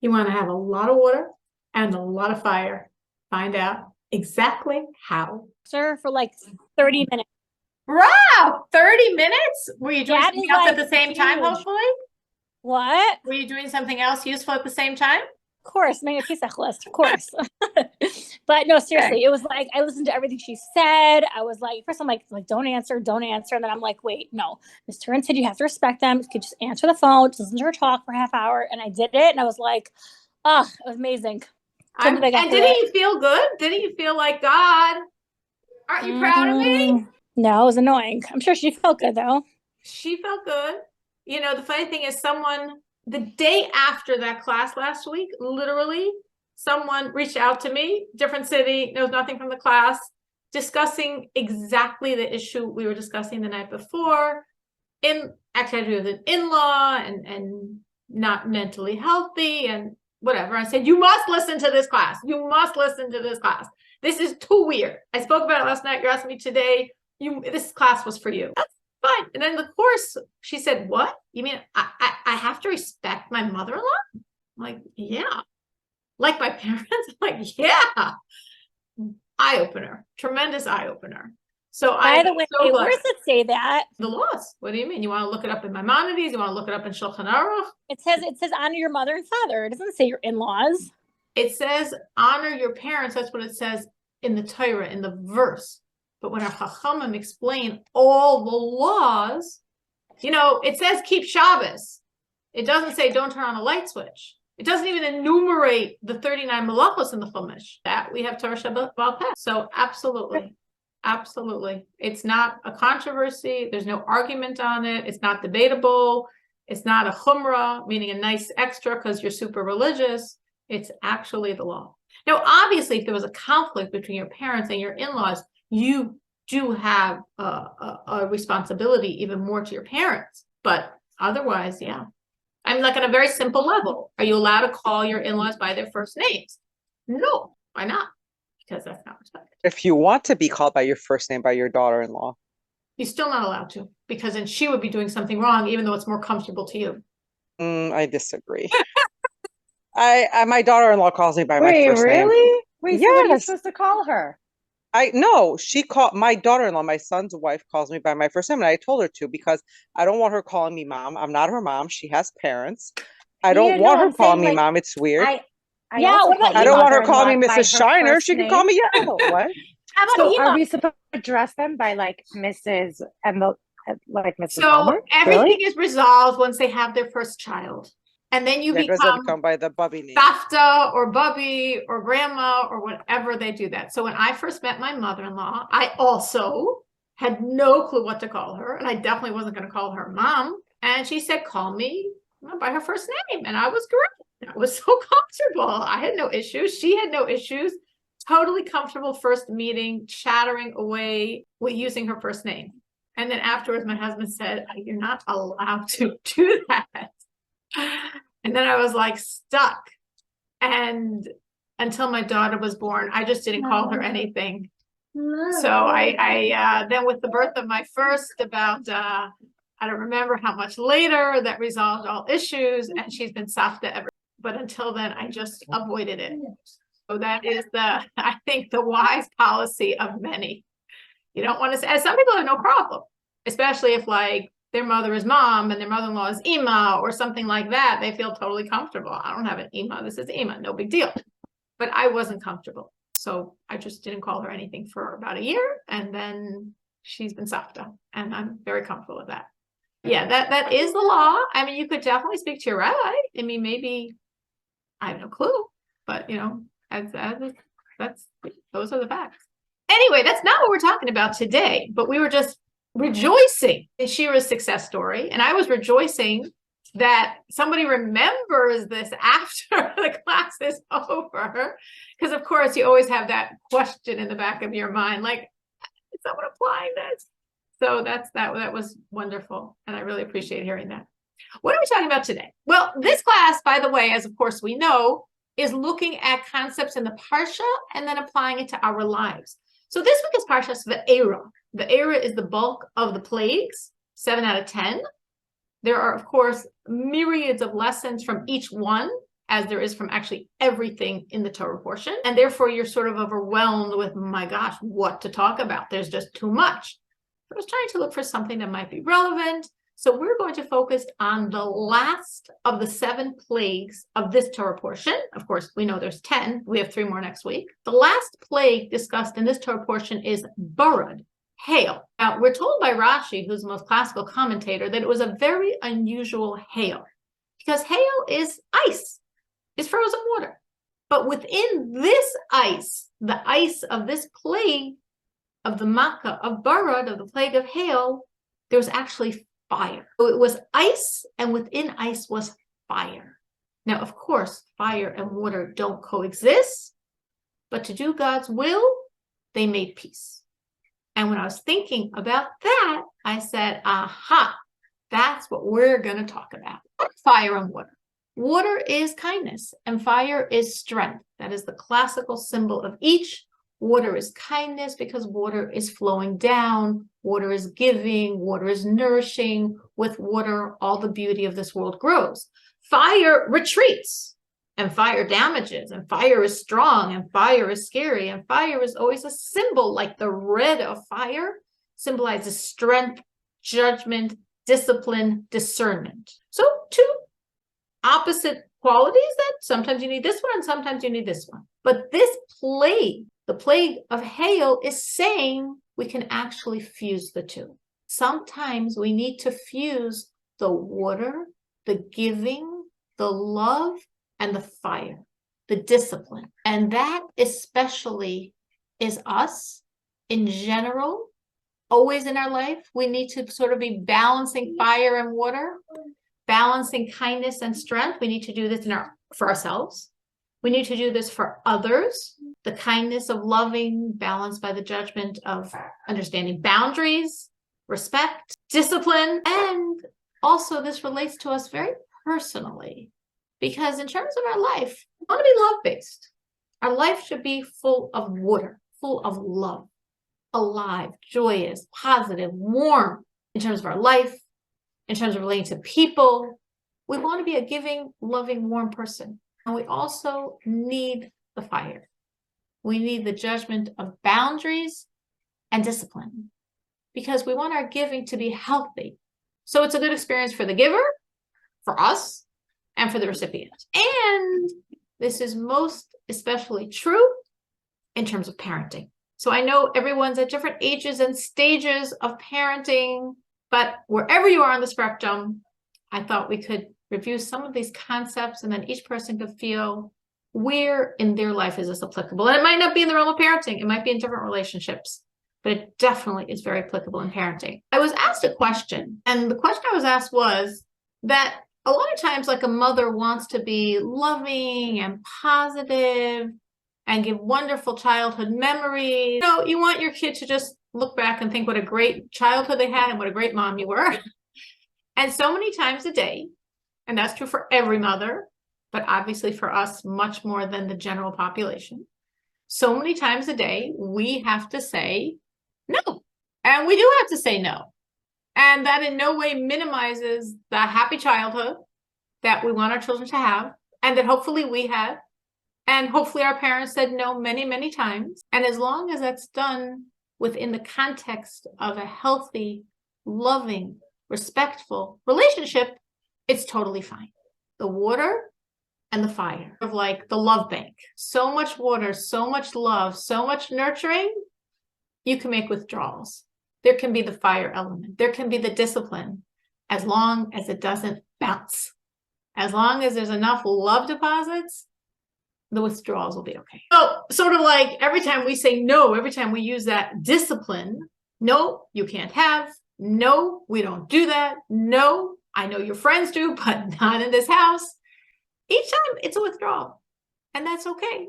You want to have a lot of water and a lot of fire. Find out exactly how. Sir, for like 30 minutes. Wow, 30 minutes? Were you doing That something is, else like, at the same time, huge. hopefully? What? Were you doing something else useful at the same time? Of course, make a Pesach list, of course. But no, seriously, Okay. it was like I listened to everything she said. I was like, first I'm like don't answer. And then I'm like, wait, no. Ms. Turin said you have to respect them. You could just answer the phone, just listen to her talk for a half hour. And I did it, and I was like, oh, it was amazing. Can't believe I got And through didn't it. you feel good? Didn't you feel like, God, aren't you proud of me? No, it was annoying. I'm sure she felt good though. She felt good. You know, the funny thing is the day after that class last week, literally, someone reached out to me, different city, knows nothing from the class, discussing exactly the issue we were discussing the night before. Actually, with an in-law and not mentally healthy and whatever. I said, you must listen to this class. You must listen to this class. This is too weird. I spoke about it last night. You're asking me today. This class was for you. That's fine. And then the course, she said, what? You mean I have to respect my mother-in-law? I'm like, yeah. Like my parents? I'm like, yeah. Eye-opener. Tremendous eye-opener. So By the way, so where does it say that? the laws. What do you mean? You want to look it up in Maimonides? You want to look it up in Shulchan Aruch? It says honor your mother and father. It doesn't say your in-laws. It says honor your parents. That's what it says in the Torah, in the verse. But when our Chachamim explain all the laws, you know, it says keep Shabbos. It doesn't say don't turn on a light switch. It doesn't even enumerate the 39 malachos in the Chumash. That we have Torah Shabbat Baal Peh. So absolutely. Absolutely. It's not a controversy. There's no argument on it. It's not debatable. It's not a chumrah, meaning a nice extra because you're super religious. It's actually the law. Now, obviously, if there was a conflict between your parents and your in-laws, you do have a responsibility even more to your parents. But otherwise, yeah. I mean, like on a very simple level, are you allowed to call your in-laws by their first names? No. Why not? Because that's not respect. If you want to be called by your first name by your daughter-in-law, you're still not allowed to, because then she would be doing something wrong, even though it's more comfortable to you. I disagree. My daughter-in-law calls me by my first name. Really? Wait, so what are you Yes. supposed to call her? She called my daughter-in-law, my son's wife, calls me by my first name, and I told her to because I don't want her calling me mom. I'm not her mom. She has parents. I don't want her calling me mom. It's weird. I don't want her calling me Mrs. Shiner. She can call me What? So are we supposed to address them by like Mrs. and like Mrs. So Palmer? everything is resolved once they have their first child. And then you become by the bubby name. Safta or Bubby or Grandma or whatever they do that. So when I first met my mother-in-law, I also had no clue what to call her. And I definitely wasn't going to call her mom. And she said, call me by her first name. And I was great. I was so comfortable. I had no issues. She had no issues. Totally comfortable first meeting, chattering away with using her first name. And then afterwards, my husband said, you're not allowed to do that. And then I was like stuck. And until my daughter was born, I just didn't call her anything. So I then with the birth of my first, about I don't remember how much later, that resolved all issues, and she's been Safta ever. But until then, I just avoided it. So that is I think the wise policy of many. You don't want to say, and some people have no problem, especially if like their mother is mom and their mother-in-law is Ima or something like that. They feel totally comfortable. I don't have an Ima. This is Ima. No big deal. But I wasn't comfortable. So I just didn't call her anything for about a year. And then she's been Safta. And I'm very comfortable with that. Yeah, that is the law. I mean, you could definitely speak to your rabbi. I mean, maybe I have no clue. But, you know, those are the facts. Anyway, that's not what we're talking about today. But we were just rejoicing in Shira's success story. And I was rejoicing that somebody remembers this after the class is over. Because of course you always have that question in the back of your mind, like, is someone applying this? So that was wonderful. And I really appreciate hearing that. What are we talking about today? Well, this class, by the way, as of course we know, is looking at concepts in the Parsha and then applying it to our lives. So this week is Parshat Va'era. Va'era is the bulk of the plagues, 7 out of 10. There are, of course, myriads of lessons from each one, as there is from actually everything in the Torah portion. And therefore, you're sort of overwhelmed with, my gosh, what to talk about. There's just too much. I was trying to look for something that might be relevant. So we're going to focus on the last of the 7 plagues of this Torah portion. Of course, we know there's 10. We have 3 more next week. The last plague discussed in this Torah portion is barad, hail. Now, we're told by Rashi, who's the most classical commentator, that it was a very unusual hail because hail is ice. Is frozen water. But within this ice, the ice of this plague of the Makkah of Barad, of the plague of hail, there was actually fire. So it was ice, and within ice was fire. Now, of course, fire and water don't coexist, but to do God's will, they made peace. And when I was thinking about that, I said, aha, that's what we're going to talk about. Fire and water. Water is kindness and fire is strength. That is the classical symbol of each. Water is kindness because water is flowing down. Water is giving. Water is nourishing. With water, all the beauty of this world grows. Fire retreats and fire damages, and fire is strong and fire is scary, and fire is always a symbol, like the red of fire symbolizes strength, judgment, discipline, discernment. So 2 opposite qualities that sometimes you need this one and sometimes you need this one. But this plague, the plague of hail, is saying we can actually fuse the 2. Sometimes we need to fuse the water, the giving, the love, and the fire, the discipline. And that especially is us in general, always in our life. We need to sort of be balancing fire and water, balancing kindness and strength. We need to do this for ourselves. We need to do this for others. The kindness of loving, balanced by the judgment of understanding boundaries, respect, discipline. And also this relates to us very personally, because in terms of our life, we want to be love-based. Our life should be full of water, full of love, alive, joyous, positive, warm in terms of our life, in terms of relating to people. We want to be a giving, loving, warm person. And we also need the fire. We need the judgment of boundaries and discipline because we want our giving to be healthy. So it's a good experience for the giver, for us, and for the recipient. And this is most especially true in terms of parenting. So I know everyone's at different ages and stages of parenting, but wherever you are on the spectrum, I thought we could review some of these concepts and then each person could feel where in their life is this applicable. And it might not be in the realm of parenting. It might be in different relationships, but it definitely is very applicable in parenting. I was asked a question, and the question I was asked was that a lot of times, like, a mother wants to be loving and positive and give wonderful childhood memories. You know, you want your kid to just look back and think what a great childhood they had and what a great mom you were. And so many times a day, and that's true for every mother, but obviously for us much more than the general population. So many times a day, we have to say no. And we do have to say no. And that in no way minimizes the happy childhood that we want our children to have, and that hopefully we had. And hopefully our parents said no many, many times. And as long as that's done within the context of a healthy, loving, respectful relationship, it's totally fine. The water and the fire, of like the love bank. So much water, so much love, so much nurturing, you can make withdrawals. There can be the fire element. There can be the discipline, as long as it doesn't bounce. As long as there's enough love deposits, the withdrawals will be okay. So sort of like every time we say no, every time we use that discipline, no, you can't have, no, we don't do that, no, I know your friends do, but not in this house. Each time it's a withdrawal, and that's okay.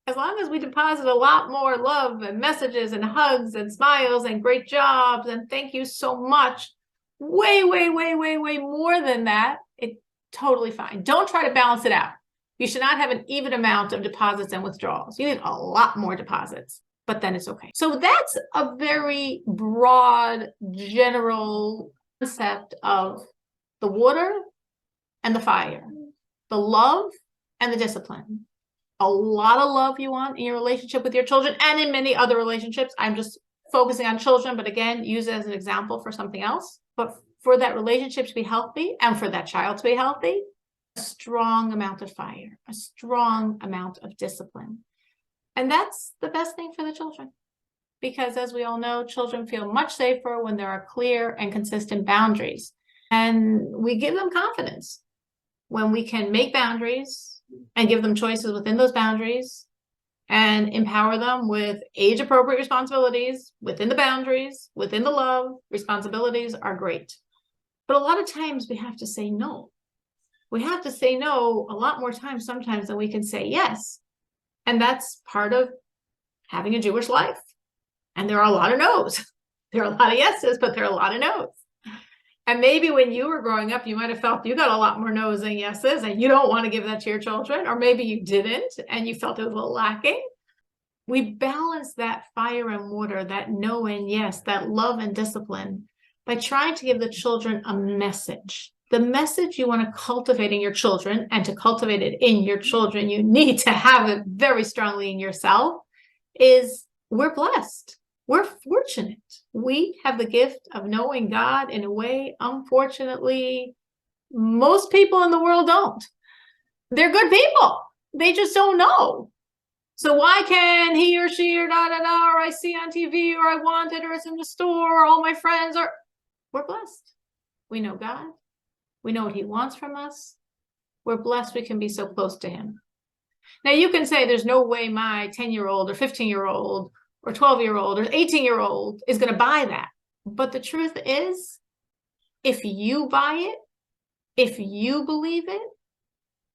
As long as we deposit a lot more love and messages and hugs and smiles and great jobs and thank you so much, way, way, way, way, way more than that, it's totally fine. Don't try to balance it out. You should not have an even amount of deposits and withdrawals. You need a lot more deposits, but then it's okay. So that's a very broad, general concept of the water and the fire, the love and the discipline. A lot of love you want in your relationship with your children and in many other relationships. I'm just focusing on children, but again, use it as an example for something else. But for that relationship to be healthy and for that child to be healthy, a strong amount of fire, a strong amount of discipline. And that's the best thing for the children. Because as we all know, children feel much safer when there are clear and consistent boundaries. And we give them confidence when we can make boundaries and give them choices within those boundaries and empower them with age-appropriate responsibilities within the boundaries, within the love. Responsibilities are great. But a lot of times we have to say no. We have to say no a lot more times sometimes than we can say yes. And that's part of having a Jewish life. And there are a lot of no's. There are a lot of yeses, but there are a lot of no's. And maybe when you were growing up, you might have felt you got a lot more no's than yeses, and you don't want to give that to your children, or maybe you didn't, and you felt it was a little lacking. We balance that fire and water, that no and yes, that love and discipline by trying to give the children a message. The message you want to cultivate in your children, and to cultivate it in your children, you need to have it very strongly in yourself, is we're blessed. We're fortunate. We have the gift of knowing God in a way, unfortunately, most people in the world don't. They're good people. They just don't know. So why can he or she or da da da, or I see on TV, or I want it, or it's in the store, or all my friends are, we're blessed. We know God. We know what he wants from us. We're blessed we can be so close to him. Now you can say there's no way my 10-year-old or 15-year-old or 12-year-old or 18-year-old is going to buy that. But the truth is, if you buy it, if you believe it,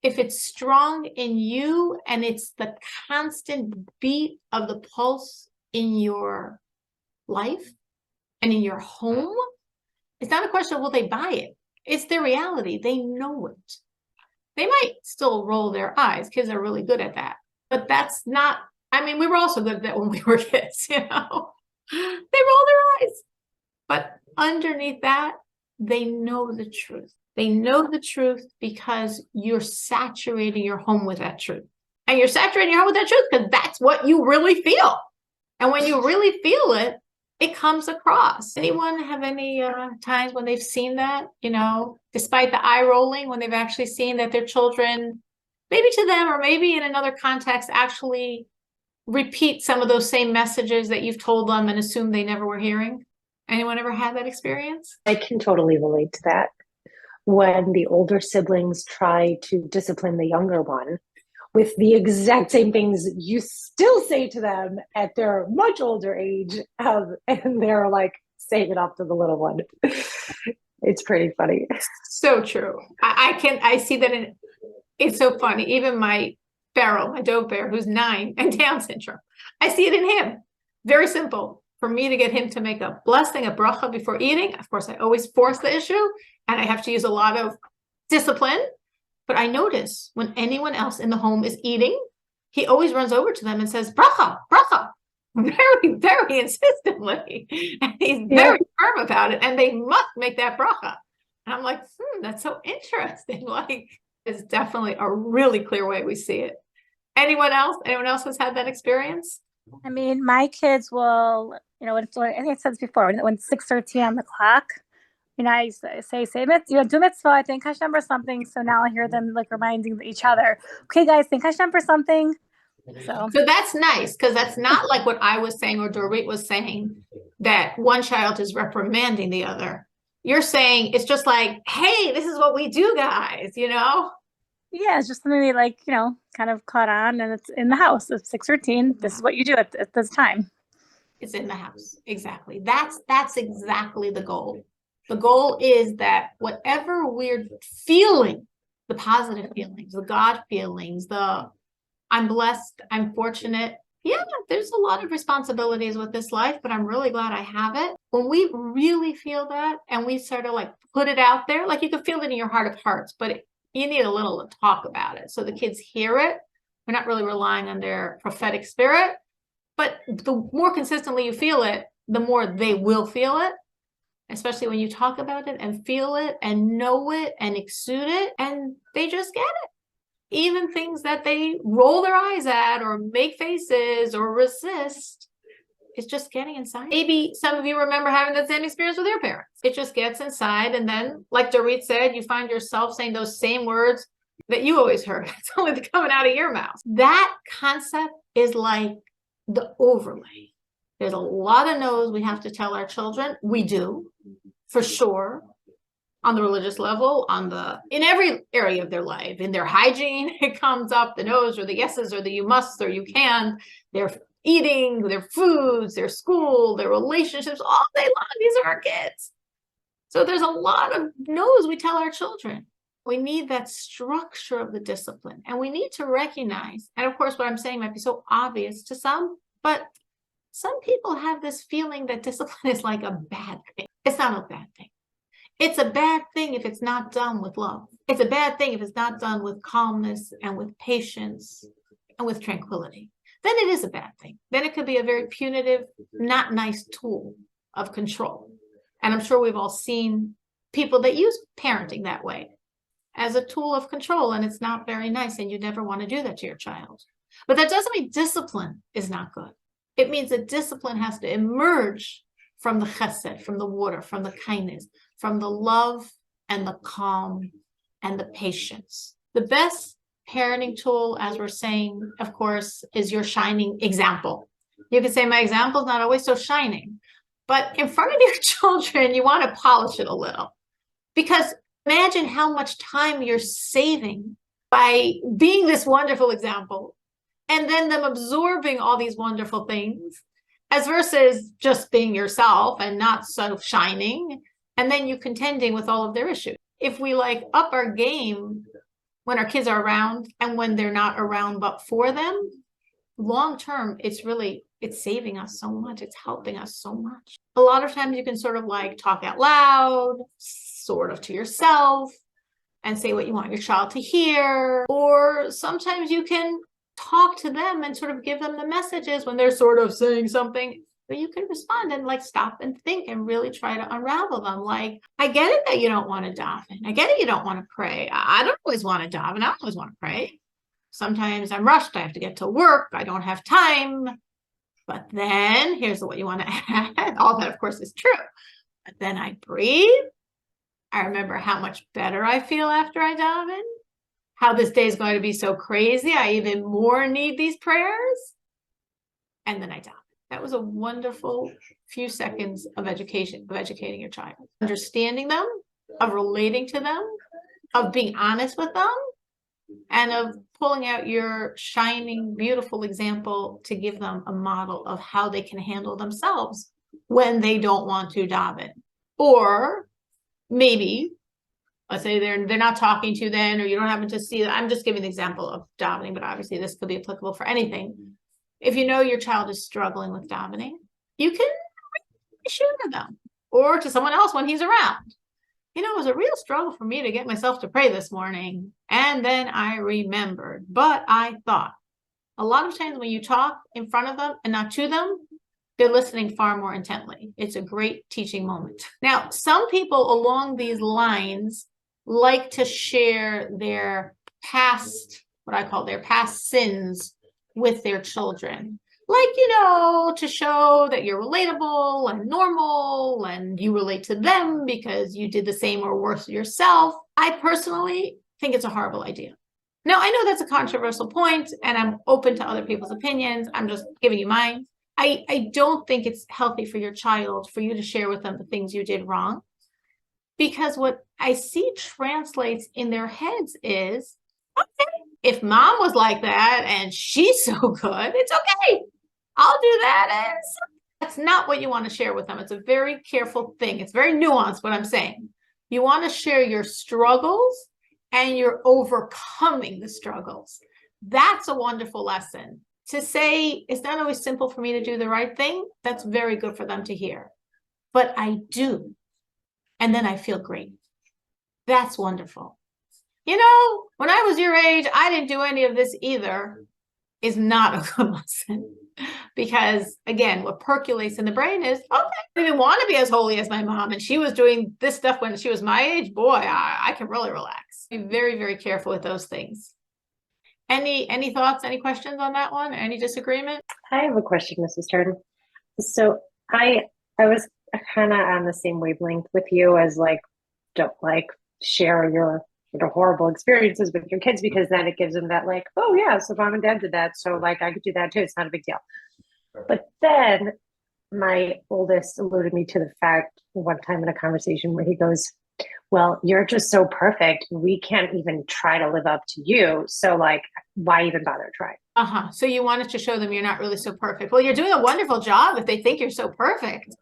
if it's strong in you and it's the constant beat of the pulse in your life and in your home, it's not a question of will they buy it. It's their reality. They know it. They might still roll their eyes. Kids are really good at that. But that's not, I mean, we were also good at that when we were kids, you know. They roll their eyes. But underneath that, they know the truth. They know the truth because you're saturating your home with that truth. And you're saturating your home with that truth because that's what you really feel. And when you really feel it, it comes across. Anyone have any times when they've seen that, you know, despite the eye rolling, when they've actually seen that their children, maybe to them or maybe in another context, actually repeat some of those same messages that you've told them and assume they never were hearing? Anyone ever had that experience? I can totally relate to that. When the older siblings try to discipline the younger one with the exact same things you still say to them at their much older age, and they're like saying it off to the little one. It's pretty funny. So true. I see that it's so funny. Even my Pharaoh, my dove bear, who's 9 and Down syndrome, I see it in him. Very simple. For me to get him to make a blessing, a bracha before eating, of course, I always force the issue and I have to use a lot of discipline. But I notice when anyone else in the home is eating, he always runs over to them and says, bracha, bracha, very, very insistently. And he's very firm about it. And they must make that bracha. And I'm like, that's so interesting. Like, it's definitely a really clear way we see it. Anyone else? Anyone else has had that experience? I mean, my kids will, you know, I think I said this before, when it's 6:13 on the clock, you know, I say, you know, do mitzvah, I think Hashem for something. So now I hear them like reminding each other, okay, guys, think Hashem for something. So that's nice, because that's not like what I was saying or Dorit was saying, that one child is reprimanding the other. You're saying it's just like, hey, this is what we do, guys, you know? Yeah, it's just something like, you know, kind of caught on, and it's in the house. It's 6:13. This is what you do at this time. It's in the house. Exactly. That's exactly the goal. The goal is that whatever we're feeling, the positive feelings, the God feelings, the I'm blessed, I'm fortunate. Yeah, there's a lot of responsibilities with this life, but I'm really glad I have it. When we really feel that and we sort of like put it out there, like you can feel it in your heart of hearts, but you need a little to talk about it so the kids hear it. We're not really relying on their prophetic spirit, but the more consistently you feel it, the more they will feel it, especially when you talk about it and feel it and know it and exude it, and they just get it. even things that they roll their eyes at or make faces or resist, it's just getting inside. Maybe some of you remember having that same experience with your parents. It just gets inside. And then, like Dorit said, you find yourself saying those same words that you always heard. It's only coming out of your mouth. That concept is like the overlay. There's a lot of no's we have to tell our children. We do, for sure. On the religious level, in every area of their life, in their hygiene, it comes up, the no's or the yeses or the you must or you can, their eating, their foods, their school, their relationships, all day long. These are our kids. So there's a lot of no's we tell our children. We need that structure of the discipline, and we need to recognize, and of course what I'm saying might be so obvious to some, but some people have this feeling that discipline is like a bad thing. It's not a bad thing. It's a bad thing if it's not done with love. It's a bad thing if it's not done with calmness and with patience and with tranquility. Then it is a bad thing. Then it could be a very punitive, not nice tool of control. And I'm sure we've all seen people that use parenting that way as a tool of control, and it's not very nice, and you never want to do that to your child. But that doesn't mean discipline is not good. It means that discipline has to emerge from the chesed, from the water, from the kindness, from the love and the calm and the patience. The best parenting tool, as we're saying, of course, is your shining example. You can say, my example is not always so shining, but in front of your children, you want to polish it a little. Because imagine how much time you're saving by being this wonderful example, and then them absorbing all these wonderful things, as versus just being yourself and not so shining, and then you contending with all of their issues. If we like up our game when our kids are around and when they're not around but for them, long term, it's saving us so much. It's helping us so much. A lot of times you can sort of like talk out loud, sort of to yourself, and say what you want your child to hear. Or sometimes you can talk to them and sort of give them the messages when they're sort of saying something, but you can respond and like stop and think and really try to unravel them. Like, I get it that you don't want to daven. I get it you don't want to pray. I don't always want to daven. I don't always want to pray. Sometimes I'm rushed. I have to get to work. I don't have time. But then here's what you want to add. All that, of course, is true. But then I breathe. I remember how much better I feel after I daven. How this day is going to be so crazy. I even more need these prayers. And then I daven. That was a wonderful few seconds of educating your child. Understanding them, of relating to them, of being honest with them, and of pulling out your shining, beautiful example to give them a model of how they can handle themselves when they don't want to daven. Or maybe, let's say they're not talking to you then, or you don't happen to see that. I'm just giving the example of davening, but obviously this could be applicable for anything. If you know your child is struggling with davening, you can share to them or to someone else when he's around. You know, it was a real struggle for me to get myself to pray this morning. And then I remembered, but I thought. A lot of times when you talk in front of them and not to them, they're listening far more intently. It's a great teaching moment. Now, some people along these lines like to share their past, what I call their past sins with their children. Like, you know, to show that you're relatable and normal and you relate to them because you did the same or worse yourself. I personally think it's a horrible idea. Now, I know that's a controversial point and I'm open to other people's opinions. I'm just giving you mine. I don't think it's healthy for your child for you to share with them the things you did wrong, because what I see translates in their heads is, okay, if mom was like that and she's so good, it's okay. I'll do that. And that's not what you want to share with them. It's a very careful thing. It's very nuanced what I'm saying. You want to share your struggles and you're overcoming the struggles. That's a wonderful lesson. To say it's not always simple for me to do the right thing, that's very good for them to hear. But I do. And then I feel great. That's wonderful. You know, when I was your age, I didn't do any of this either, is not a good lesson. Because again, what percolates in the brain is, okay, I didn't want to be as holy as my mom, and she was doing this stuff when she was my age. Boy, I can really relax. Be very, very careful with those things. Any thoughts, any questions on that one? Any disagreement? I have a question, Mrs. Stern. So I was kind of on the same wavelength with you as like, don't like share your horrible experiences with your kids, because then it gives them that like, oh yeah, so mom and dad did that, so like I could do that too. It's not a big deal. But then my oldest alluded me to the fact one time in a conversation where he goes, well, you're just so perfect. We can't even try to live up to you. So like, why even bother trying? So you wanted to show them you're not really so perfect. Well, you're doing a wonderful job if they think you're so perfect.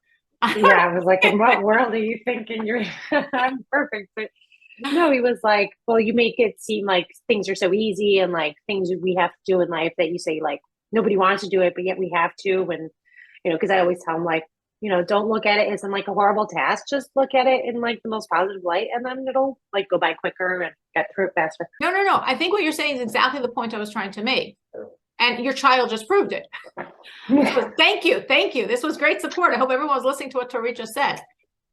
Yeah, I was like, in what world are you thinking you're I'm perfect? But no, he was like, well, you make it seem like things are so easy and like things we have to do in life that you say like nobody wants to do it, but yet we have to. And because I always tell him like, don't look at it as in like a horrible task. Just look at it in like the most positive light, and then it'll like go by quicker and get through it faster. No. I think what you're saying is exactly the point I was trying to make. And your child just proved it. So thank you. This was great support. I hope everyone was listening to what Tori just said.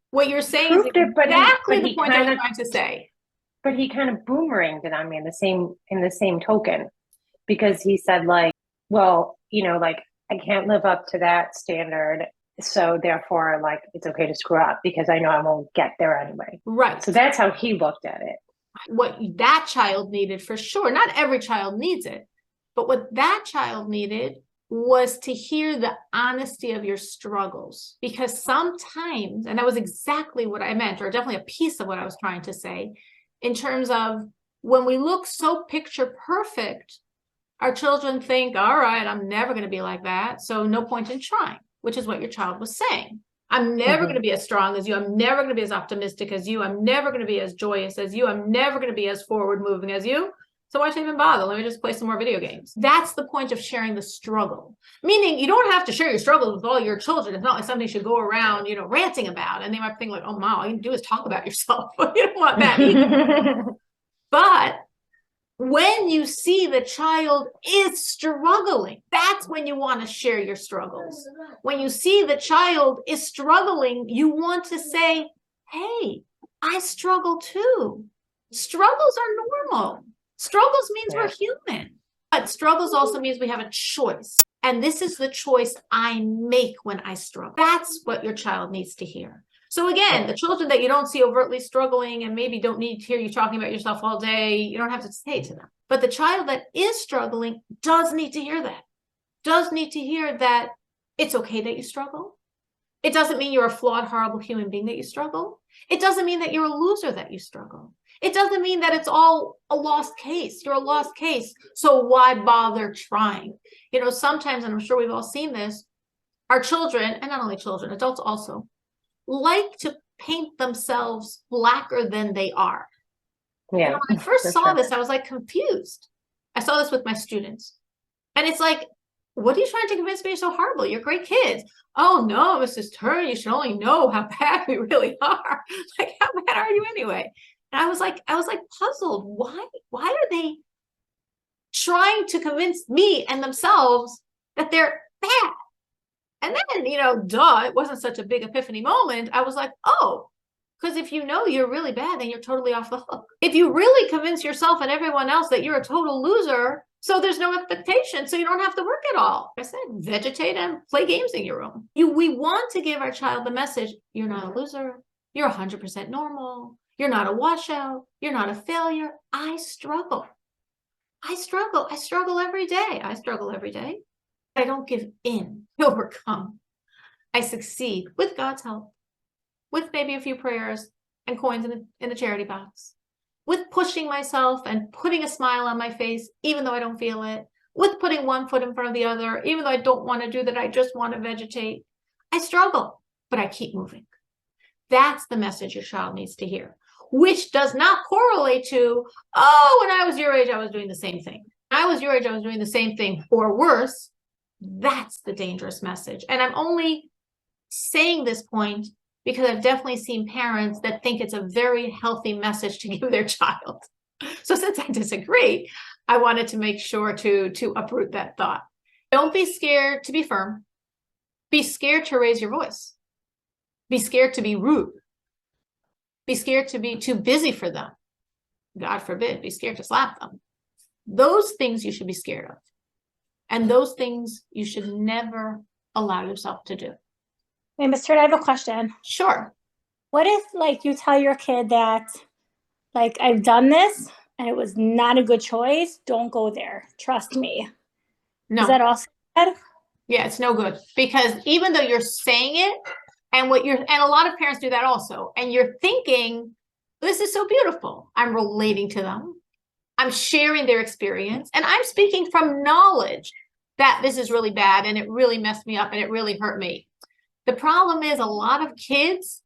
What you're saying is exactly the point I was trying to say. But he kind of boomeranged it on me in the same token, because he said like, well, like I can't live up to that standard, so therefore like it's okay to screw up because I know I won't get there anyway. Right. So that's how he looked at it. What that child needed, for sure, not every child needs it, but what that child needed was to hear the honesty of your struggles. Because sometimes, and that was exactly what I meant, or definitely a piece of what I was trying to say, in terms of when we look so picture perfect, our children think, all right, I'm never going to be like that, so no point in trying, which is what your child was saying. I'm never going to be as strong as you. I'm never going to be as optimistic as you. I'm never going to be as joyous as you. I'm never going to be as forward moving as you. So why should I even bother? Let me just play some more video games. That's the point of sharing the struggle. Meaning you don't have to share your struggles with all your children. It's not like something should go around, ranting about. And they might think like, oh, Mom, all you can do is talk about yourself. You don't want that either. But when you see the child is struggling, that's when you want to share your struggles. When you see the child is struggling, you want to say, hey, I struggle too. Struggles are normal. Struggles means we're human. But struggles also means we have a choice. And this is the choice I make when I struggle. That's what your child needs to hear. So again, the children that you don't see overtly struggling and maybe don't need to hear you talking about yourself all day, you don't have to say to them. But the child that is struggling does need to hear that. Does need to hear that it's okay that you struggle. It doesn't mean you're a flawed, horrible human being that you struggle. It doesn't mean that you're a loser that you struggle. It doesn't mean that it's all a lost case. You're a lost case. So why bother trying? Sometimes, and I'm sure we've all seen this, our children, and not only children, adults also, like to paint themselves blacker than they are. Yeah. When I first saw this, I was like confused. I saw this with my students. And it's like, what are you trying to convince me you're so horrible? You're great kids. Oh no, Mrs. Turner, you should only know how bad we really are. Like, how bad are you anyway? And I was like puzzled. Why are they trying to convince me and themselves that they're bad? And then, it wasn't such a big epiphany moment. I was like, oh, because if you know you're really bad, then you're totally off the hook. If you really convince yourself and everyone else that you're a total loser, so there's no expectation, so you don't have to work at all. I said, vegetate and play games in your room. We want to give our child the message, you're not a loser. You're 100% normal. You're not a washout. You're not a failure. I struggle. I struggle every day. I don't give in. I overcome. I succeed with God's help, with maybe a few prayers and coins in the charity box, with pushing myself and putting a smile on my face, even though I don't feel it, with putting one foot in front of the other, even though I don't want to do that, I just want to vegetate. I struggle, but I keep moving. That's the message your child needs to hear, which does not correlate to, oh, when I was your age, I was doing the same thing. When I was your age, I was doing the same thing or worse. That's the dangerous message. And I'm only saying this point because I've definitely seen parents that think it's a very healthy message to give their child. So since I disagree, I wanted to make sure to uproot that thought. Don't be scared to be firm. Be scared to raise your voice. Be scared to be rude. Be scared to be too busy for them. God forbid, be scared to slap them. Those things you should be scared of. And those things you should never allow yourself to do. Hey, Mr. I have a question. Sure. What if like you tell your kid that like I've done this and it was not a good choice? Don't go there. Trust me. No. Is that also bad? Yeah, it's no good, because even though you're saying it, and a lot of parents do that also, and you're thinking, this is so beautiful. I'm relating to them. I'm sharing their experience, and I'm speaking from knowledge that this is really bad and it really messed me up and it really hurt me. The problem is a lot of kids,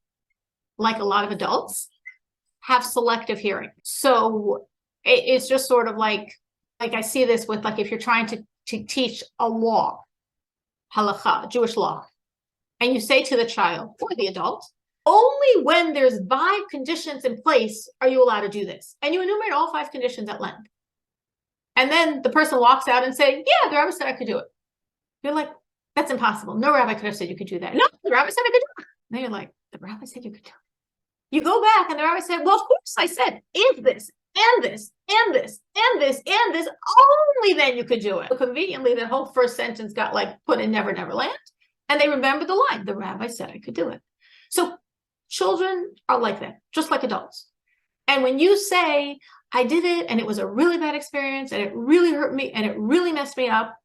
like a lot of adults, have selective hearing. So it's just sort of like I see this with like if you're trying to teach a law, halakha, Jewish law, and you say to the child or the adult, only when there's 5 conditions in place are you allowed to do this. And you enumerate all 5 conditions at length. And then the person walks out and say, yeah, the rabbi said I could do it. You're like, that's impossible. No rabbi could have said you could do that. No, the rabbi said I could do it. And then you're like, the rabbi said you could do it. You go back and the rabbi said, well, of course I said, if this, and this, and this, and this, and this, only then you could do it. So conveniently, the whole first sentence got like put in Never, Never Land. And they remember the line, the rabbi said I could do it. So children are like that, just like adults. And when you say, I did it and it was a really bad experience and it really hurt me and it really messed me up,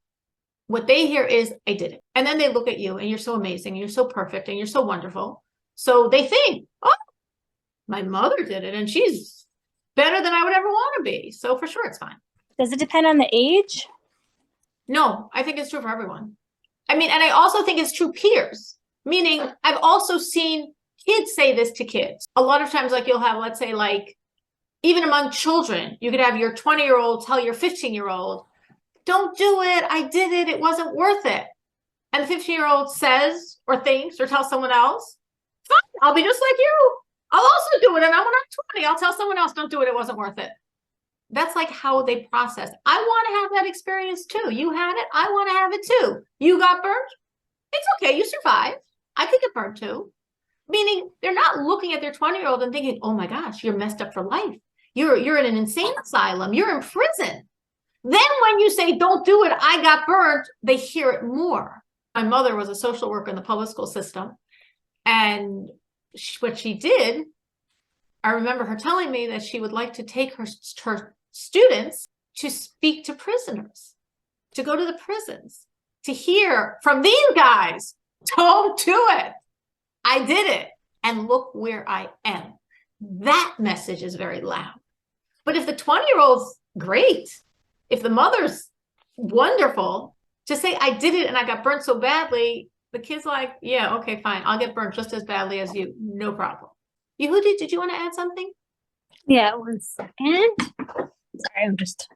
what they hear is, I did it. And then they look at you and you're so amazing, and you're so perfect, and you're so wonderful. So they think, oh, my mother did it and she's better than I would ever want to be. So for sure, it's fine. Does it depend on the age? No, I think it's true for everyone. I mean, and I also think it's true peers, meaning I've also seen kids say this to kids. A lot of times, like you'll have, let's say, like, even among children, you could have your 20-year-old tell your 15-year-old, don't do it. I did it. It wasn't worth it. And the 15-year-old says or thinks or tells someone else, fine, I'll be just like you. I'll also do it. And when I'm 20, I'll tell someone else, don't do it. It wasn't worth it. That's like how they process. I want to have that experience too. You had it. I want to have it too. You got burnt. It's okay. You survived. I could get burnt too. Meaning they're not looking at their 20-year-old and thinking, oh my gosh, you're messed up for life. You're in an insane asylum. You're in prison. Then when you say, don't do it, I got burnt, they hear it more. My mother was a social worker in the public school system. And what she did, I remember her telling me that she would like to take her students to speak to prisoners, to go to the prisons, to hear from these guys, don't do it. I did it. And look where I am. That message is very loud. But if the 20-year-old's great, if the mother's wonderful, to say I did it and I got burnt so badly, the kid's like, yeah, okay, fine. I'll get burnt just as badly as you. No problem. Yehudi, did you want to add something? Yeah, 1 second. Sorry, I'm just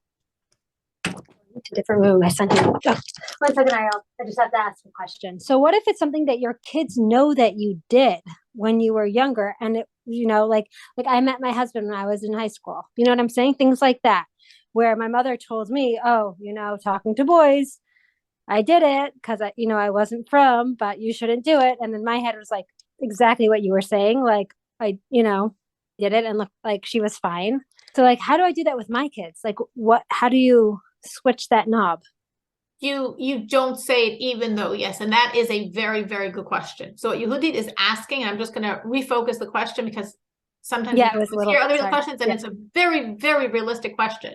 in a different room. My son. Oh, 1 second, I just have to ask a question. So, what if it's something that your kids know that you did when you were younger, and it, like I met my husband when I was in high school. You know what I'm saying? Things like that, where my mother told me, oh, talking to boys, I did it because I wasn't from, but you shouldn't do it. And then my head was like exactly what you were saying, like I did it and looked like she was fine. So like, how do I do that with my kids? Like how do you switch that knob? You don't say it even though, yes. And that is a very, very good question. So what Yehudit is asking, and I'm just going to refocus the question because sometimes it was a little, hear other questions and it's a very, very realistic question.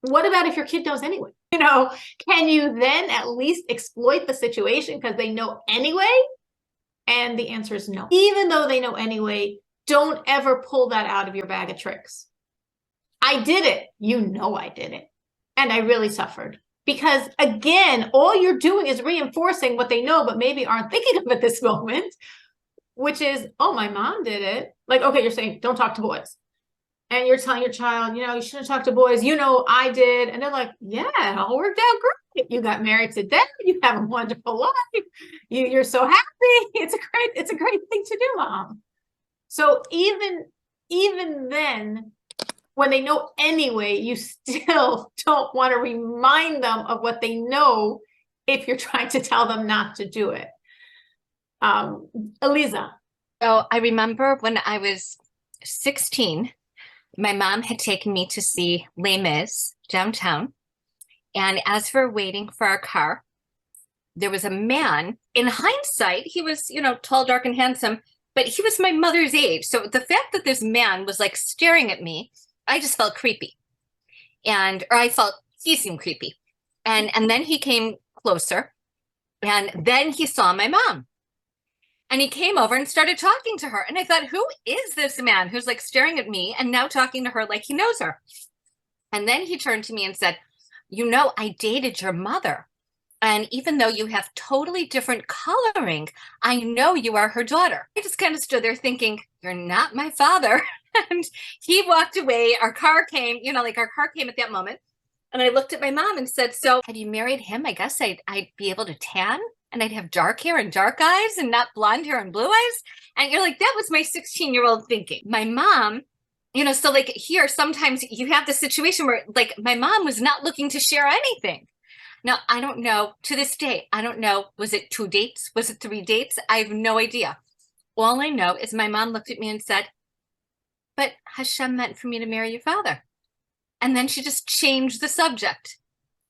What about if your kid knows anyway? Can you then at least exploit the situation because they know anyway? And the answer is no. Even though they know anyway, don't ever pull that out of your bag of tricks. I did it. I did it. And I really suffered. Because again, all you're doing is reinforcing what they know, but maybe aren't thinking of at this moment, which is, oh, my mom did it. Like, okay, you're saying, don't talk to boys. And you're telling your child, you shouldn't talk to boys. I did. And they're like, yeah, it all worked out great. You got married to them. You have a wonderful life. You're so happy. It's a great thing to do, Mom. So even then, when they know anyway, you still don't want to remind them of what they know if you're trying to tell them not to do it. Eliza. So I remember when I was 16, my mom had taken me to see Les Mis, downtown. And as we're waiting for our car, there was a man. In hindsight, he was, tall, dark, and handsome, but he was my mother's age. So the fact that this man was like staring at me, I just felt creepy. Or I felt he seemed creepy. And then he came closer, and then he saw my mom. And he came over and started talking to her. And I thought, who is this man who's like staring at me and now talking to her like he knows her? And then he turned to me and said, I dated your mother. And even though you have totally different coloring, I know you are her daughter. I just kind of stood there thinking, you're not my father. And he walked away. Our car came, our car came at that moment. And I looked at my mom and said, so had you married him, I guess I'd be able to tan and I'd have dark hair and dark eyes and not blonde hair and blue eyes. And you're like, that was my 16-year-old thinking. My mom, so like here, sometimes you have the situation where like my mom was not looking to share anything. Now, I don't know, to this day, I don't know, was it 2 dates? Was it 3 dates? I have no idea. All I know is my mom looked at me and said, but Hashem meant for me to marry your father. And then she just changed the subject,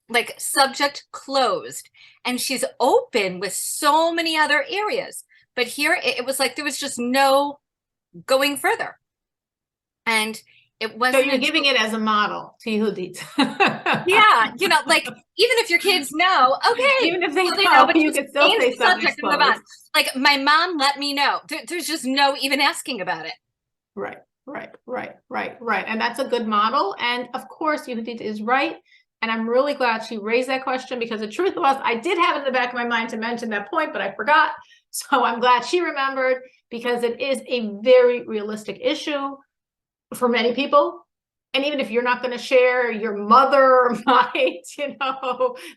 like subject closed. And she's open with so many other areas. But here it was like there was just no going further. And it wasn't. So you're giving it as a model to Yehudit. Yeah, like even if your kids know, okay, even if they well, know, but you can still say something. And move on. Like my mom let me know. There's just no even asking about it. Right. And that's a good model. And of course, Yehudit is right. And I'm really glad she raised that question, because the truth was, I did have it in the back of my mind to mention that point, but I forgot. So I'm glad she remembered, because it is a very realistic issue for many people. And even if you're not going to share, your mother might,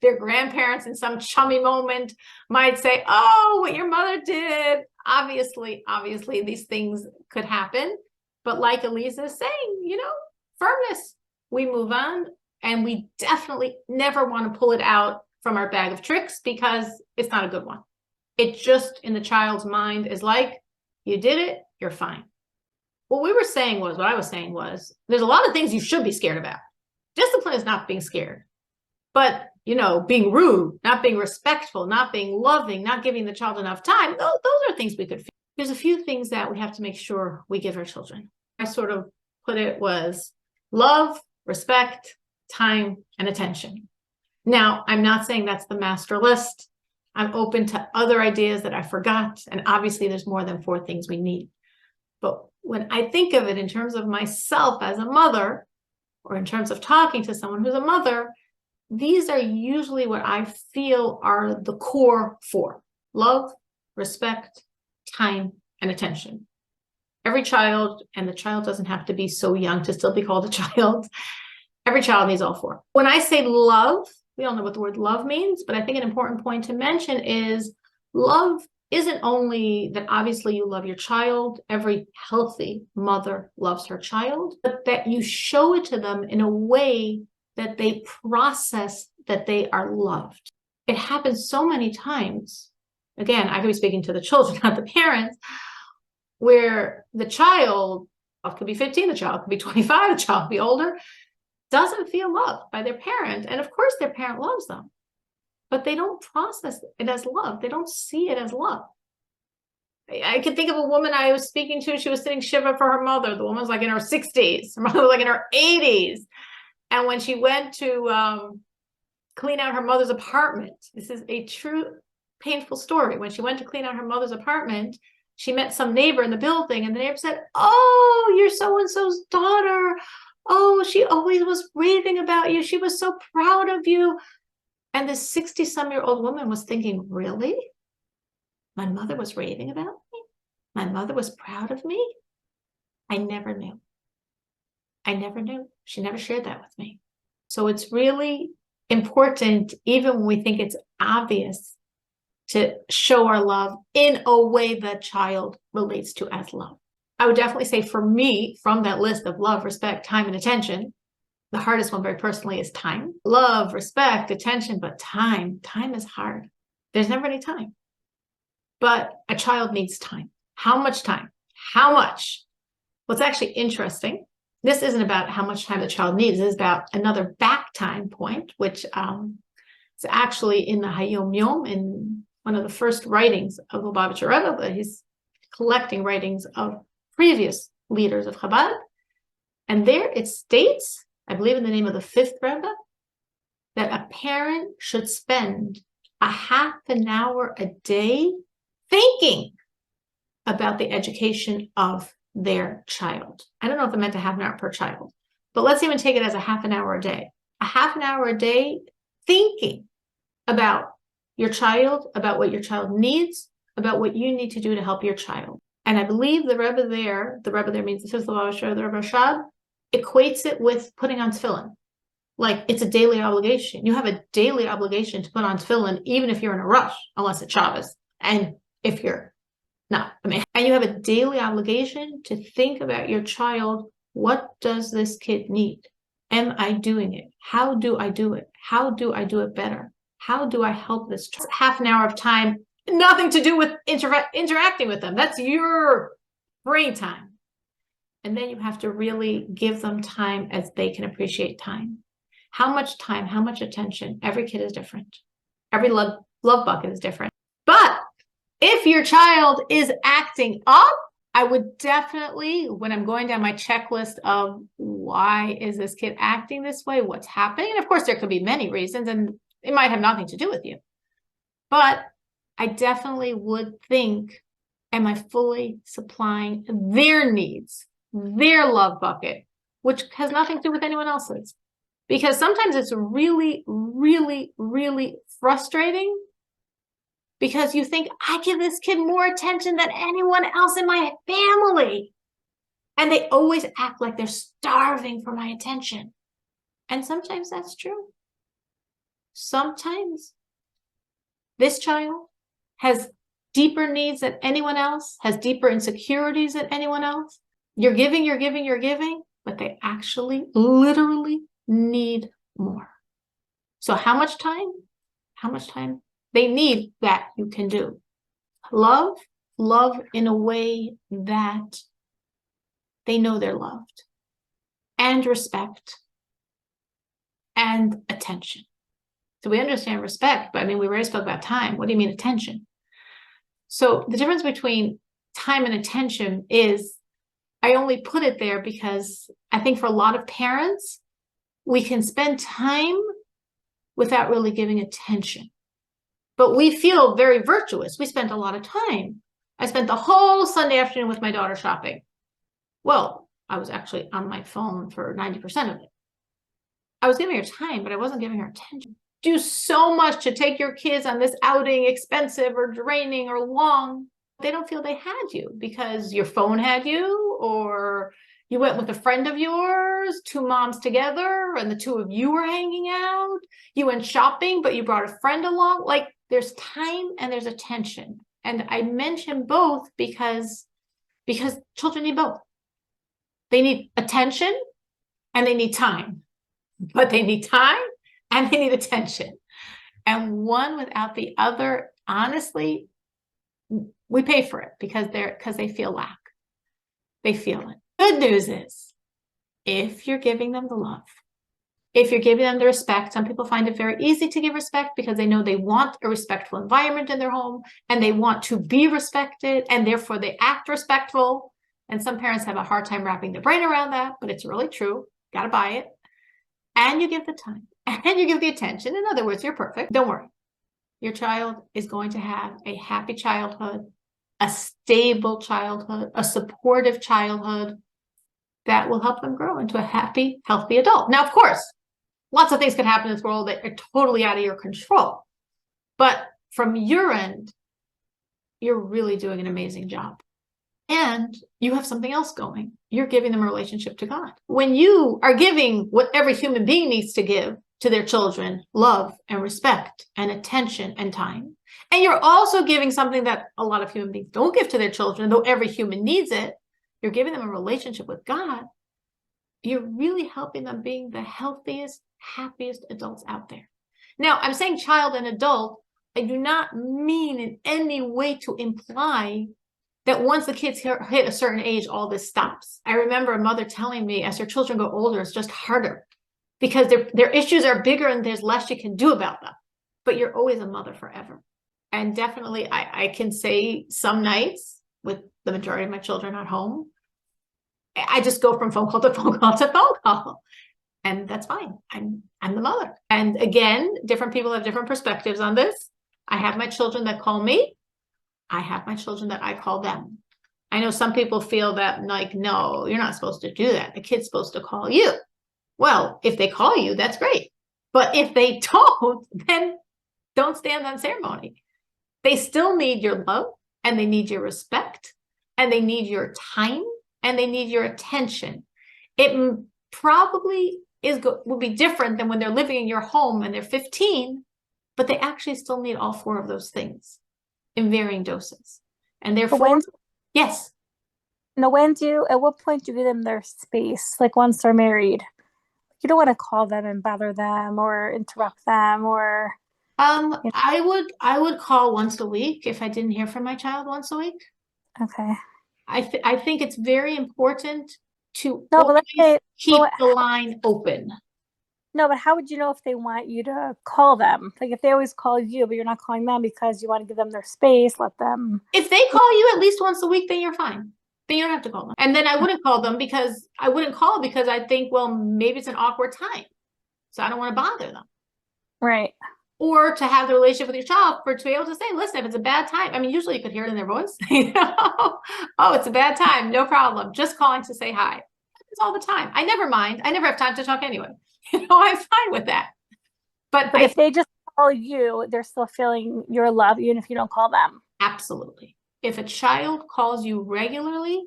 their grandparents in some chummy moment might say, oh, what your mother did. Obviously, these things could happen. But like Elisa is saying, firmness, we move on. And we definitely never want to pull it out from our bag of tricks, because it's not a good one. It just in the child's mind is like, you did it, you're fine. What I was saying was, there's a lot of things you should be scared about. Discipline is not being scared. But, being rude, not being respectful, not being loving, not giving the child enough time, those are things we could feel. There's a few things that we have to make sure we give our children. I sort of put it was love, respect, time, and attention. Now, I'm not saying that's the master list. I'm open to other ideas that I forgot. And obviously, there's more than 4 things we need. But when I think of it in terms of myself as a mother, or in terms of talking to someone who's a mother, these are usually what I feel are the core 4: love, respect, time, and attention. Every child, and the child doesn't have to be so young to still be called a child. Every child needs all 4. When I say love, we all know what the word love means, but I think an important point to mention is love isn't only that obviously you love your child. Every healthy mother loves her child, but that you show it to them in a way that they process that they are loved. It happens so many times. Again, I could be speaking to the children, not the parents, where the child could be 15, the child could be 25, the child could be older, doesn't feel loved by their parent. And of course, their parent loves them, but they don't process it as love. They don't see it as love. I can think of a woman I was speaking to. She was sitting shiva for her mother. The woman was like in her 60s. Her mother was like in her 80s. And when she went to clean out her mother's apartment, this is a true painful story. When she went to clean out her mother's apartment, she met some neighbor in the building, and the neighbor said, oh, you're so-and-so's daughter. Oh, she always was raving about you. She was so proud of you. And this 60-some-year-old woman was thinking, really? My mother was raving about me? My mother was proud of me? I never knew. She never shared that with me. So it's really important, even when we think it's obvious, to show our love in a way the child relates to as love. I would definitely say for me, from that list of love, respect, time, and attention, the hardest one very personally is time. Love, respect, attention, but time is hard. There's never any time. But a child needs time. How much time? How much? What's actually interesting this isn't about how much time the child needs. This is about another back time point, which is actually in the Hayom Yom, in one of the first writings of Lubavitcher Rebbe, but he's collecting writings of previous leaders of Chabad. And there it states, I believe in the name of the fifth Rebbe, that a parent should spend a half an hour a day thinking about the education of their child. I don't know if I meant a half an hour per child, but let's even take it as a half an hour a day. A half an hour a day thinking about your child, about what your child needs, about what you need to do to help your child. And I believe the Rebbe there means the fifth Lubavitcher, the Rebbe Rashad, equates it with putting on tefillin. Like, it's a daily obligation. You have a daily obligation to put on tefillin, even if you're in a rush, unless it's Shabbos. And if you're not, and you have a daily obligation to think about your child. What does this kid need? Am I doing it? How do I do it? How do I do it better? How do I help this child? Half an hour of time, nothing to do with interacting with them. That's your brain time. And then you have to really give them time as they can appreciate time. How much time, how much attention? Every kid is different. Every love bucket is different. But if your child is acting up, I would definitely, when I'm going down my checklist of why is this kid acting this way, what's happening? And of course, there could be many reasons, and it might have nothing to do with you. But I definitely would think, am I fully supplying their needs, their love bucket, which has nothing to do with anyone else's? Because sometimes it's really, really, really frustrating because you think, I give this kid more attention than anyone else in my family. And they always act like they're starving for my attention. And sometimes that's true. Sometimes this child has deeper needs than anyone else, has deeper insecurities than anyone else. You're giving, but they actually literally need more. So how much time? How much time? They need that you can do. Love in a way that they know they're loved, and respect, and attention. So we understand respect, but we already spoke about time. What do you mean attention? So the difference between time and attention is, I only put it there because I think for a lot of parents, we can spend time without really giving attention. But we feel very virtuous. We spent a lot of time. I spent the whole Sunday afternoon with my daughter shopping. Well, I was actually on my phone for 90% of it. I was giving her time, but I wasn't giving her attention. Do so much to take your kids on this outing, expensive or draining or long. They don't feel they had you because your phone had you, or you went with a friend of yours, two moms together, and the two of you were hanging out. You went shopping, but you brought a friend along. Like, there's time and there's attention. And I mention both because children need both. They need attention and they need time. But they need time and they need attention. And one without the other, honestly, we pay for it because they feel lack. They feel it. Good news is, if you're giving them the love, if you're giving them the respect, some people find it very easy to give respect because they know they want a respectful environment in their home and they want to be respected, and therefore they act respectful. And some parents have a hard time wrapping their brain around that, but it's really true. Got to buy it. And you give the time and you give the attention. In other words, you're perfect. Don't worry. Your child is going to have a happy childhood, a stable childhood, a supportive childhood that will help them grow into a happy, healthy adult. Now, of course, lots of things can happen in this world that are totally out of your control. But from your end, you're really doing an amazing job. And you have something else going. You're giving them a relationship to God. When you are giving what every human being needs to give to their children, love and respect and attention and time, and you're also giving something that a lot of human beings don't give to their children, though every human needs it, you're giving them a relationship with God, you're really helping them being the healthiest, happiest adults out there. Now, I'm saying child and adult. I do not mean in any way to imply that once the kids hit a certain age, all this stops. I remember a mother telling me as her children go older, it's just harder because their issues are bigger and there's less you can do about them. But you're always a mother forever. And definitely, I can say some nights with the majority of my children at home, I just go from phone call to phone call to phone call. And that's fine. I'm the mother. And again, different people have different perspectives on this. I have my children that call me. I have my children that I call them. I know some people feel that like, no, you're not supposed to do that. The kid's supposed to call you. Well, if they call you, that's great. But if they don't, then don't stand on ceremony. They still need your love and they need your respect and they need your time and they need your attention. It probably will be different than when they're living in your home and they're 15, but they actually still need all four of those things in varying doses. And therefore, yes. No, at what point do you give them their space? Like once they're married, you don't want to call them and bother them or interrupt them or. I would call once a week if I didn't hear from my child once a week. Okay. I think it's very important to keep the line open. No, but how would you know if they want you to call them? Like if they always call you, but you're not calling them because you want to give them their space, let them. If they call you at least once a week, then you're fine. Then you don't have to call them. And then I wouldn't call them because I think, well, maybe it's an awkward time. So I don't want to bother them. Right. Or to have the relationship with your child to be able to say, listen, if it's a bad time, I mean, usually you could hear it in their voice. Oh, it's a bad time. No problem. Just calling to say hi. It's all the time. I never mind. I never have time to talk anyway. I'm fine with that. But if they just call you, they're still feeling your love, even if you don't call them. Absolutely. If a child calls you regularly,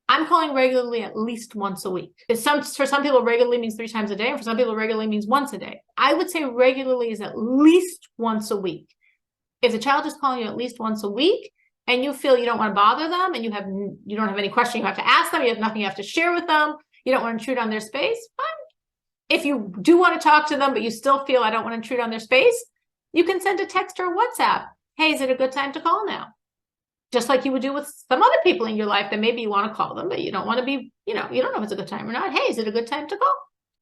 I'm calling regularly at least once a week. For some people, regularly means 3 times a day, and for some people, regularly means once a day. I would say regularly is at least once a week. If the child is calling you at least once a week, and you feel you don't want to bother them, and you don't have any question you have to ask them, you have nothing you have to share with them, you don't want to intrude on their space, fine. If you do want to talk to them, but you still feel I don't want to intrude on their space, you can send a text or a WhatsApp. Hey, is it a good time to call now? Just like you would do with some other people in your life that maybe you want to call them, but you don't want to be, you don't know if it's a good time or not. Hey, is it a good time to call?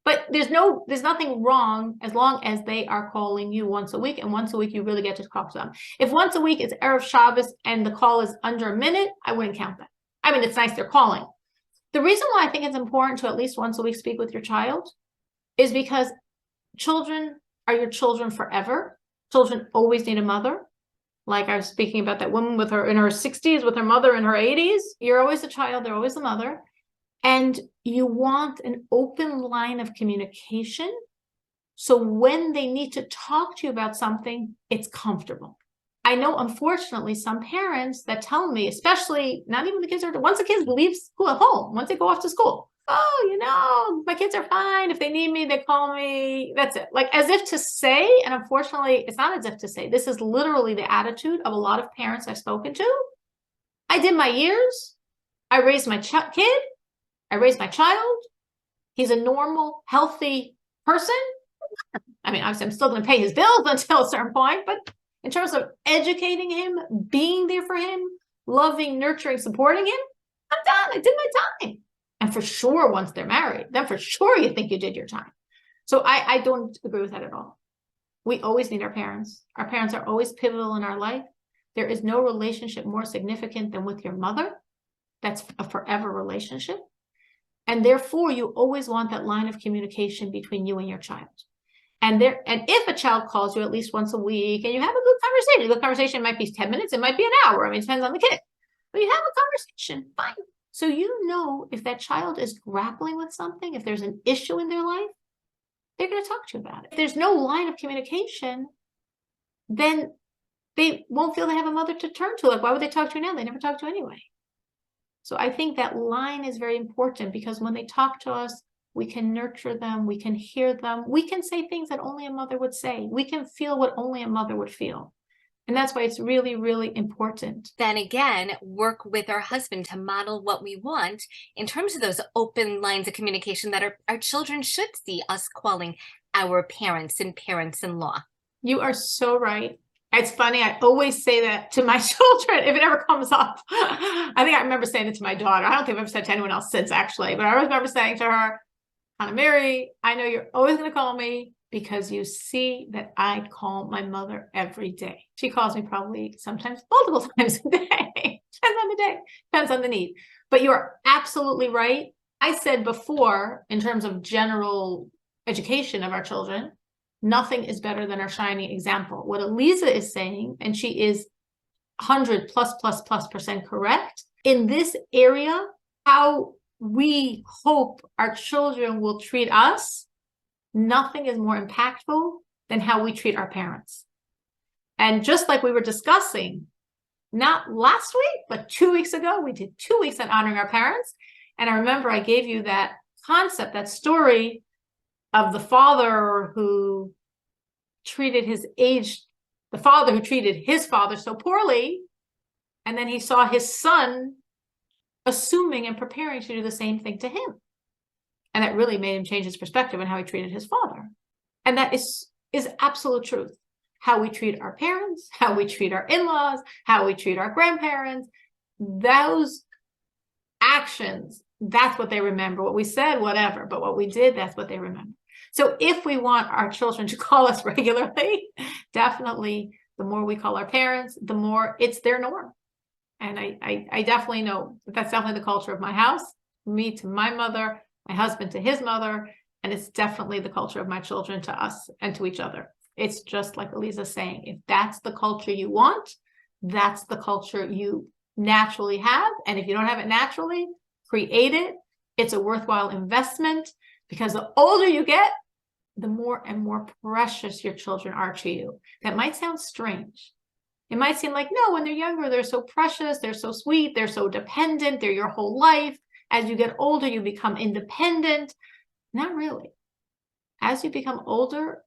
But there's nothing wrong as long as they are calling you once a week, and once a week you really get to talk to them. If once a week is Erev Shabbos and the call is under a minute, I wouldn't count that. I mean, it's nice they're calling. The reason why I think it's important to at least once a week speak with your child is because children are your children forever. Children always need a mother. Like I was speaking about that woman with her in her 60s with her mother in her 80s. You're always a child, they're always a mother. And you want an open line of communication. So when they need to talk to you about something, it's comfortable. I know, unfortunately, some parents that tell me, especially not even the kids once the kids leave school at home, once they go off to school, oh, my kids are fine. If they need me, they call me. That's it. Like as if to say, and unfortunately, it's not as if to say, this is literally the attitude of a lot of parents I've spoken to. I did my years. I raised my kid. I raised my child. He's a normal, healthy person. I mean, obviously, I'm still going to pay his bills until a certain point, but in terms of educating him, being there for him, loving, nurturing, supporting him, I'm done. I did my time. And for sure, once they're married, then for sure you think you did your time. So I don't agree with that at all. We always need our parents. Our parents are always pivotal in our life. There is no relationship more significant than with your mother. That's a forever relationship. And therefore, you always want that line of communication between you and your child. And if a child calls you at least once a week and you have a good conversation might be 10 minutes, it might be an hour. I mean, it depends on the kid. But you have a conversation, fine. So you know if that child is grappling with something, if there's an issue in their life, they're going to talk to you about it. If there's no line of communication, then they won't feel they have a mother to turn to. Like, why would they talk to you now? They never talk to you anyway. So I think that line is very important because when they talk to us, we can nurture them, we can hear them, we can say things that only a mother would say. We can feel what only a mother would feel. And that's why it's really, really important. Then again, work with our husband to model what we want in terms of those open lines of communication that our children should see us calling our parents and parents-in-law. You are so right. It's funny. I always say that to my children if it ever comes up. I think I remember saying it to my daughter. I don't think I've ever said it to anyone else since, actually, but I always remember saying to her, Anna Mary, I know you're always going to call me because you see that I call my mother every day. She calls me probably sometimes multiple times a day. Depends on the day, depends on the need. But you're absolutely right. I said before, in terms of general education of our children, nothing is better than our shining example. What Eliza is saying, and she is 100+++% correct, in this area, how we hope our children will treat us, nothing is more impactful than how we treat our parents. And just like we were discussing, not last week, but 2 weeks ago, we did 2 weeks on honoring our parents. And I remember I gave you that concept, that story of the father who treated the father who treated his father so poorly. And then he saw his son assuming and preparing to do the same thing to him. And that really made him change his perspective on how he treated his father. And that is absolute truth. How we treat our parents, how we treat our in-laws, how we treat our grandparents, those actions, that's what they remember. What we said, whatever, but what we did, that's what they remember. So if we want our children to call us regularly, definitely the more we call our parents, the more it's their norm. And I definitely know that's definitely the culture of my house, me to my mother, my husband to his mother, and it's definitely the culture of my children to us and to each other. It's just like Eliza's saying, if that's the culture you want, that's the culture you naturally have. And if you don't have it naturally, create it. It's a worthwhile investment because the older you get, the more and more precious your children are to you. That might sound strange. It might seem like, no, when they're younger, they're so precious, they're so sweet, they're so dependent, they're your whole life. As you get older, you become independent. Not really. As you become older,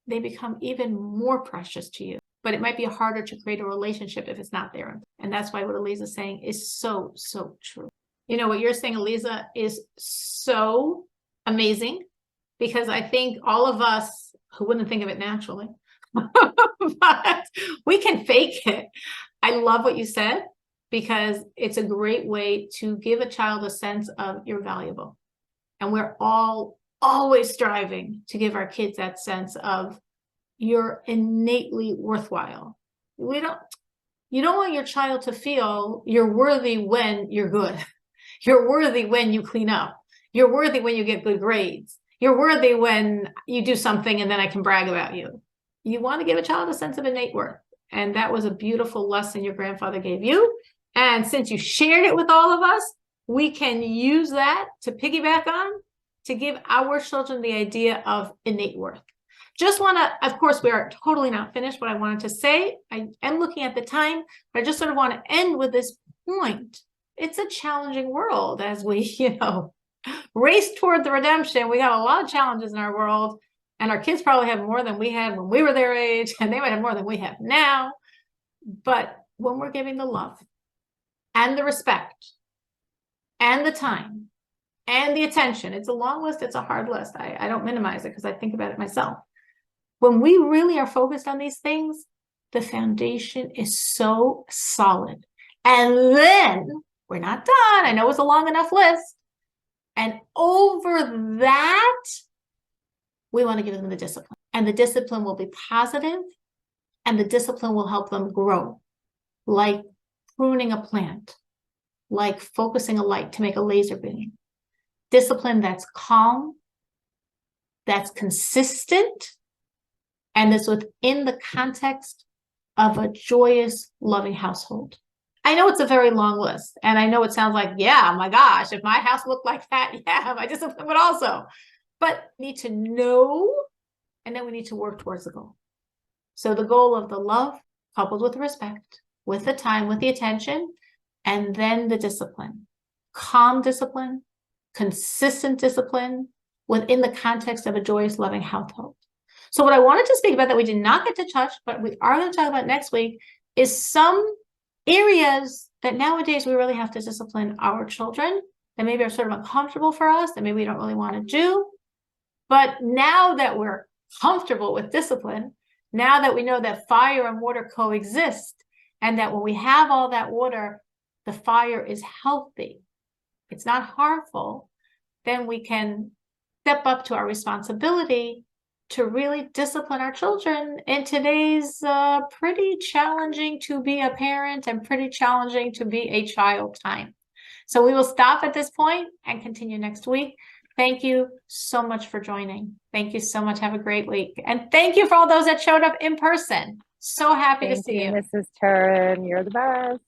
they become even more precious to you. But it might be harder to create a relationship if it's not there. And that's why what Eliza's saying is so, so true. You know, what you're saying, Eliza, is so amazing. Because I think all of us who wouldn't think of it naturally, but we can fake it. I love what you said because it's a great way to give a child a sense of you're valuable. And we're all always striving to give our kids that sense of you're innately worthwhile. You don't want your child to feel you're worthy when you're good. You're worthy when you clean up. You're worthy when you get good grades. You're worthy when you do something and then I can brag about you. You want to give a child a sense of innate worth. And that was a beautiful lesson your grandfather gave you. And since you shared it with all of us, we can use that to piggyback on to give our children the idea of innate worth. Just want to, of course, we are totally not finished what I wanted to say. I am looking at the time, but I just sort of want to end with this point. It's a challenging world as we, race toward the redemption. We got a lot of challenges in our world, and our kids probably have more than we had when we were their age, and they might have more than we have now. But when we're giving the love and the respect and the time and the attention, it's a long list, it's a hard list. I don't minimize it because I think about it myself. When we really are focused on these things, the foundation is so solid. And then we're not done. I know it's a long enough list. And over that, we want to give them the discipline. And the discipline will be positive, and the discipline will help them grow, like pruning a plant, like focusing a light to make a laser beam. Discipline that's calm, that's consistent, and that's within the context of a joyous, loving household. I know it's a very long list, and I know it sounds like, yeah, my gosh, if my house looked like that, yeah, my discipline would also. But we need to know, and then we need to work towards the goal. So the goal of the love coupled with the respect, with the time, with the attention, and then the discipline. Calm discipline, consistent discipline within the context of a joyous, loving household. So what I wanted to speak about that we did not get to touch, but we are going to talk about next week, is some areas that nowadays we really have to discipline our children that maybe are sort of uncomfortable for us, that maybe we don't really want to do. But now that we're comfortable with discipline, Now that we know that fire and water coexist, and that when we have all that water, the fire is healthy, it's not harmful, then we can step up to our responsibility to really discipline our children in today's pretty challenging to be a parent and pretty challenging to be a child time. So we will stop at this point and continue next week. Thank you so much for joining. Thank you so much. Have a great week. And thank you for all those that showed up in person. So happy to Thank see you. Mrs. Turin. You're the best.